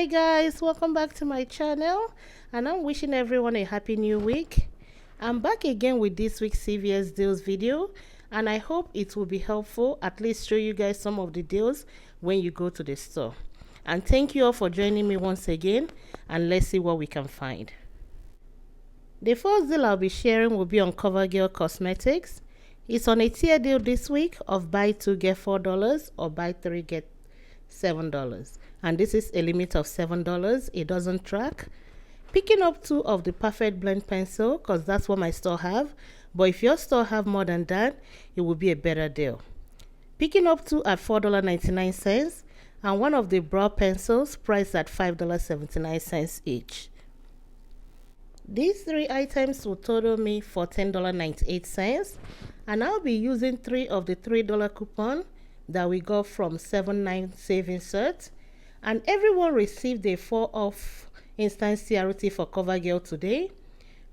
Hi guys, welcome back to my channel, and I'm wishing everyone a happy new week. I'm back again with this week's CVS deals video, and I hope it will be helpful, at least show you guys some of the deals when you go to the store. And thank you all for joining me once again, and let's see what we can find. The first deal I'll be sharing will be on CoverGirl Cosmetics. It's on a tier deal this week of buy 2 get $4 or buy 3 get $7, and this is a limit of $7. It doesn't track. Picking up 2 of the Perfect Blend pencil, because that's what my store have, but if your store have more than that, it will be a better deal. Picking up 2 at $4.99, and 1 of the brow pencils priced at $5.79 each. These 3 items will total me for $10.98, and I'll be using 3 of the $3 coupon that we got from 7-9 saving cert, and everyone received a 4 off instant CRT for CoverGirl today.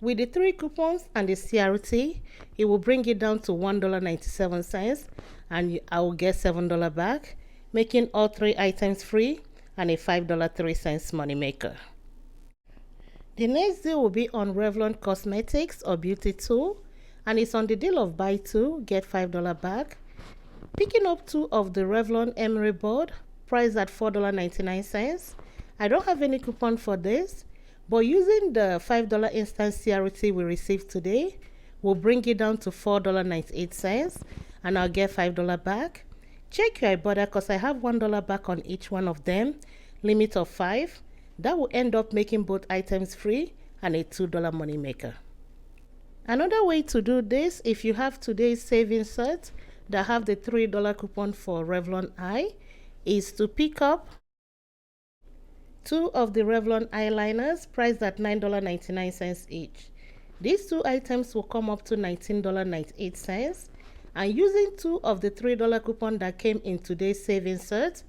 With the 3 coupons and the CRT, it will bring it down to $1.97, and I will get $7 back, making all 3 items free and a $5.03 money maker. The next deal will be on Revlon Cosmetics or Beauty Tool, and it's on the deal of buy 2 get $5 back. Picking up 2 of the Revlon Emery board priced at $4.99. I don't have any coupon for this, but using the $5 instant CRT we received today will bring it down to $4.98, and I'll get $5 back. Check your Ibotta, because I have $1 back on each one of them, limit of 5. That will end up making both items free and a $2 money maker. Another way to do this, if you have today's savings set that have the $3 coupon for Revlon Eye, is to pick up 2 of the Revlon eyeliners priced at $9.99 each. These 2 items will come up to $19.98, and using 2 of the $3 coupon that came in today's savings set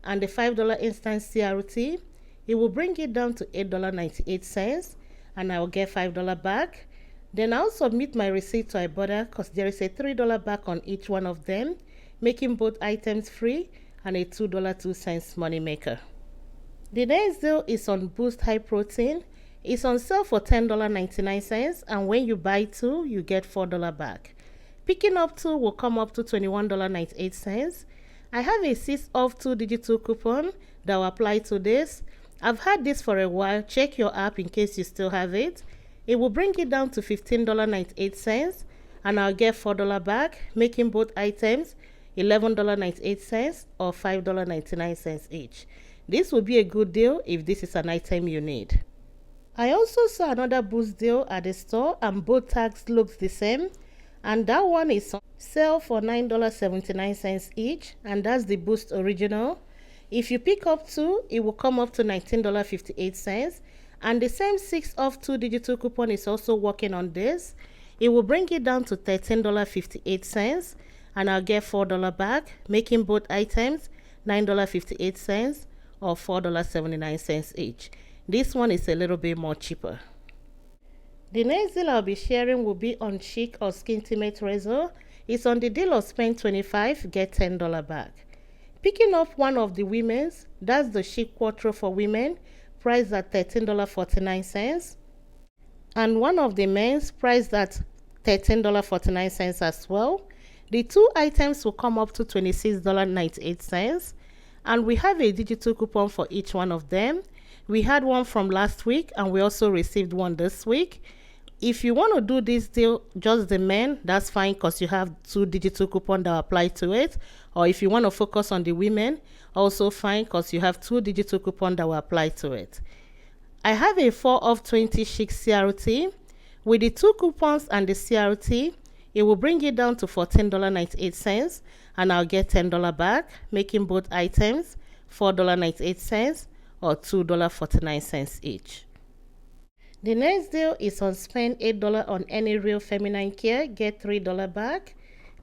and the $5 instant CRT, it will bring it down to $8.98, and I will get $5 back. Then I'll submit my receipt to Ibotta, because there is a $3 back on each one of them, making both items free and a $2.02 money maker. The next deal is on Boost High Protein. It's on sale for $10.99, and when you buy 2, you get $4 back. Picking up 2 will come up to $21.98. I have a 6 off 2 digital coupon that will apply to this. I've had this for a while. Check your app in case you still have it. It will bring it down to $15.98, and I'll get $4 back, making both items $11.98 or $5.99 each. This will be a good deal if this is an item you need. I also saw another Boost deal at the store, and both tags looks the same, and that one is on sale for $9.79 each, and that's the Boost Original. If you pick up 2, it will come up to $19.58, and the same 6 off 2 digital coupon is also working on this. It will bring it down to $13.58, and I'll get $4 back, making both items $9.58 or $4.79 each. This one is a little bit more cheaper. The next deal I'll be sharing will be on Schick or Skintimate Razor. It's on the deal of spend $25 get $10 back. Picking up 1 of the women's, that's the Schick Quattro for women, priced at $13.49, and 1 of the men's priced at $13.49 as well. The 2 items will come up to $26.98, and we have a digital coupon for each one of them. We had one from last week, and we also received one this week. If you want to do this deal, just the men, that's fine, because you have 2 digital coupons that apply to it. Or if you want to focus on the women, also fine, because you have 2 digital coupons that will apply to it. I have a 4 off 20 Schick CRT. With the 2 coupons and the CRT, it will bring it down to $14.98, and I'll get $10 back, making both items $4.98 or $2.49 each. The next deal is on spend $8 on any Real Feminine Care, get $3 back.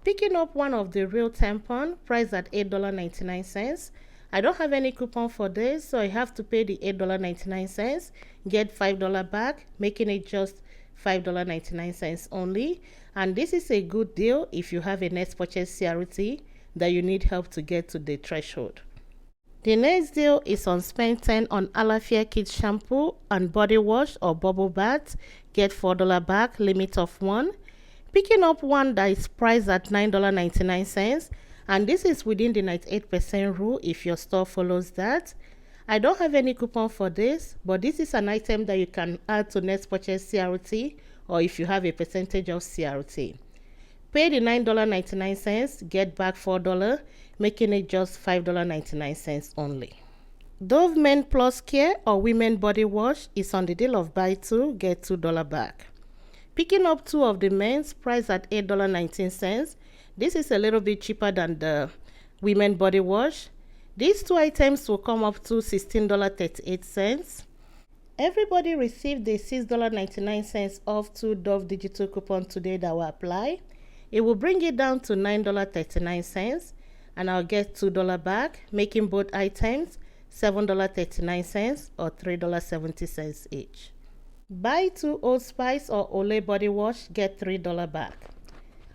Picking up 1 of the Real tampon priced at $8.99. I don't have any coupon for this, so I have to pay the $8.99, get $5 back, making it just $5.99 only. And this is a good deal if you have a next purchase CRT that you need help to get to the threshold. The next deal is on spend 10 on Alaffia Kids shampoo and body wash or bubble bath. Get $4 back, limit of 1. Picking up one that is priced at $9.99, and this is within the 98% rule if your store follows that. I don't have any coupon for this, but this is an item that you can add to next purchase CRT, or if you have a percentage of CRT. Pay the $9.99, get back $4, making it just $5.99 only. Dove Men Plus Care or Women Body Wash is on the deal of buy 2, get $2 back. Picking up 2 of the men's priced at $8.19. This is a little bit cheaper than the Women Body Wash. These 2 items will come up to $16.38. Everybody received a $6.99 off 2 Dove digital coupon today that will apply. It will bring it down to $9.39, and I'll get $2 back, making both items $7.39 or $3.70 each. Buy 2 Old Spice or Olay body wash, get $3 back.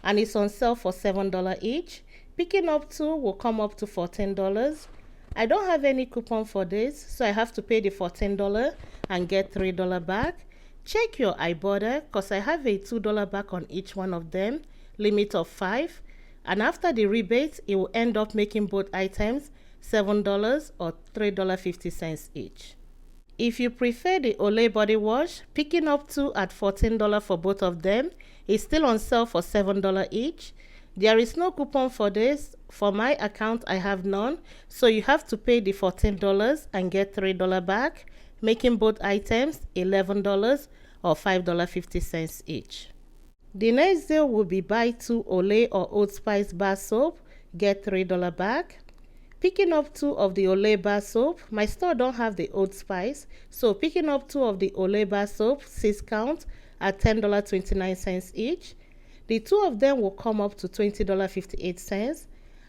And it's on sale for $7 each. Picking up 2 will come up to $14. I don't have any coupon for this, so I have to pay the $14 and get $3 back. Check your Ibotta, because I have a $2 back on each one of them, limit of 5. And after the rebate, it will end up making both items $7 or $3.50 each. If you prefer the Olay body wash, picking up 2 at $14 for both of them is still on sale for $7 each. There is no coupon for this. For my account, I have none, so you have to pay the $14 and get $3 back, making both items $11 or $5.50 each. The next deal will be buy 2 Olay or Old Spice bar soap, get $3 back. Picking up 2 of the Olay bar soap, my store don't have the Old Spice, so picking up 2 of the Olay bar soap, 6 count, at $10.29 each. The 2 of them will come up to $20.58.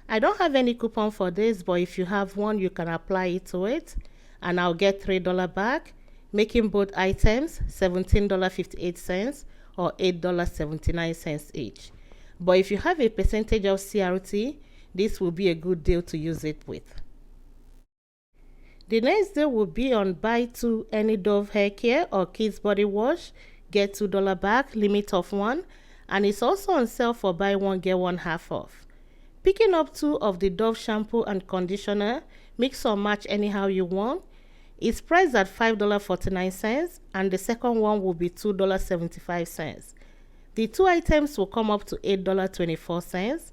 I don't have any coupon for this, but if you have one, you can apply it to it, and I'll get $3 back, making both items $17.58 or $8.79 each. But if you have a percentage of CRT, this will be a good deal to use it with. The next deal will be on buy 2 any Dove hair care or kids body wash, get $2 back, limit of 1, and it's also on sale for buy 1 get 1 half off. Picking up 2 of the Dove shampoo and conditioner, mix or match anyhow you want. It's priced at $5.49, and the second one will be $2.75. The 2 items will come up to $8.24.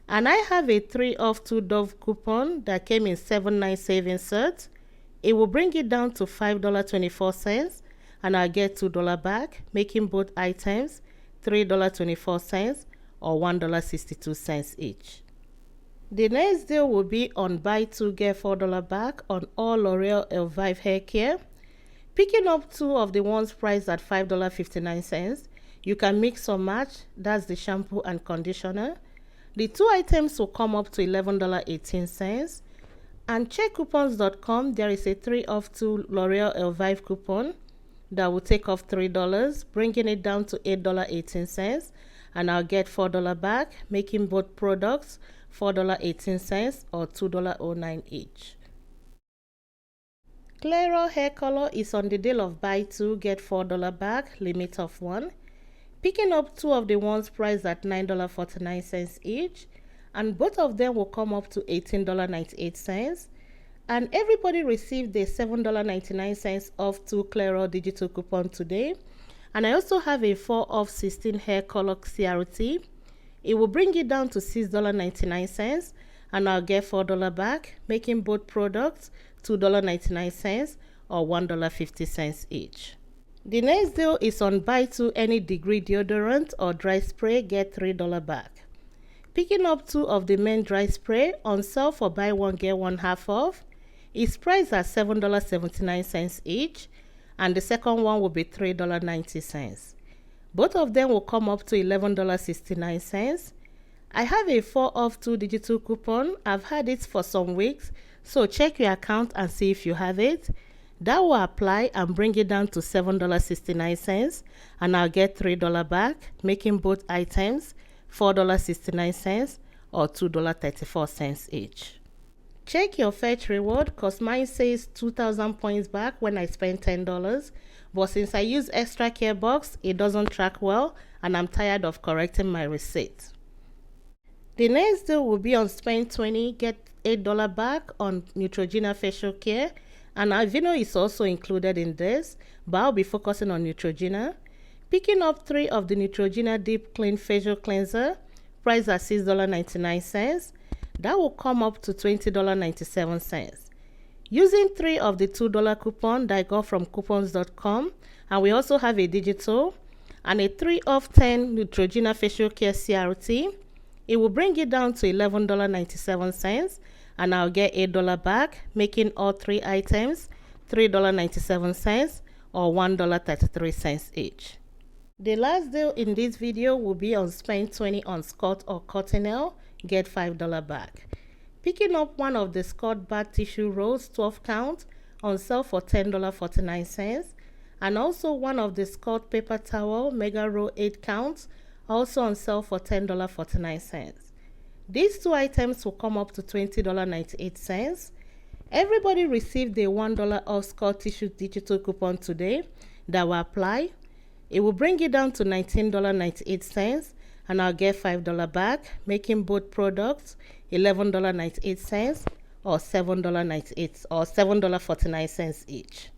And I have a 3 off 2 Dove coupon that came in 7-9 savings set. It will bring it down to $5.24, and I'll get $2 back, making both items $3.24 or $1.62 each. The next deal will be on buy 2 get $4 back on all L'Oreal Elvive hair care. Picking up 2 of the ones priced at $5.59, you can mix or match, that's the shampoo and conditioner. The 2 items will come up to $11.18. And checkcoupons.com, there is a 3 off 2 L'Oreal Elvive coupon that will take off $3, bringing it down to $8.18. And I'll get $4 back, making both products $4.18 or $2.09 each. Clairol hair color is on the deal of buy 2, get $4 back, limit of 1. Picking up 2 of the ones priced at $9.49 each, and both of them will come up to $18.98. And everybody received a $7.99 off 2 Clairol digital coupon today. And I also have a 4 off 16 hair color CRT. It will bring it down to $6.99, and I'll get $4 back, making both products $2.99 or $1.50 each. The next deal is on buy 2 any degree deodorant or dry spray, get $3 back. Picking up 2 of the men dry spray on sale for buy 1 get 1 half off. It's priced at $7.79 each, and the second one will be $3.90. Both of them will come up to $11.69. I have a 4 off 2 digital coupon. I've had it for some weeks, so check your account and see if you have it. That will apply and bring it down to $7.69, and I'll get $3 back, making both items $4.69 or $2.34 each. Check your fetch reward cause mine says 2,000 points back when I spent $10, but since I use extra care box, it doesn't track well and I'm tired of correcting my receipt. The next deal will be on spend 20, get $8 back on Neutrogena facial care, and Aveeno is also included in this, but I'll be focusing on Neutrogena. Picking up 3 of the Neutrogena Deep Clean Facial Cleanser, priced at $6.99. That will come up to $20.97. Using 3 of the $2 coupon that I got from coupons.com, and we also have a digital, and a 3 of 10 Neutrogena Facial Care CRT, it will bring it down to $11.97, and I'll get $8 back, making all 3 items $3.97 or $1.33 each. The last deal in this video will be on spend 20 on Scott or Cottonelle, get $5 back. Picking up one of the Scott bath tissue rolls 12 count on sale for $10.49, and also one of the Scott paper towel mega roll 8 counts also on sale for $10.49. These 2 items will come up to $20.98. Everybody received a $1 off Scott tissue digital coupon today that will apply. It will bring it down to $19.98, and I'll get $5 back, making both products $11.98 or $7.98 or $7.49 each.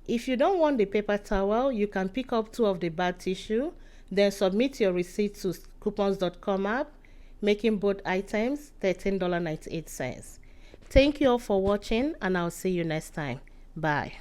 If you don't want the paper towel, you can pick up 2 of the bath tissue, then submit your receipt to coupons.com app, making both items $13.98. Thank you all for watching, and I'll see you next time. Bye.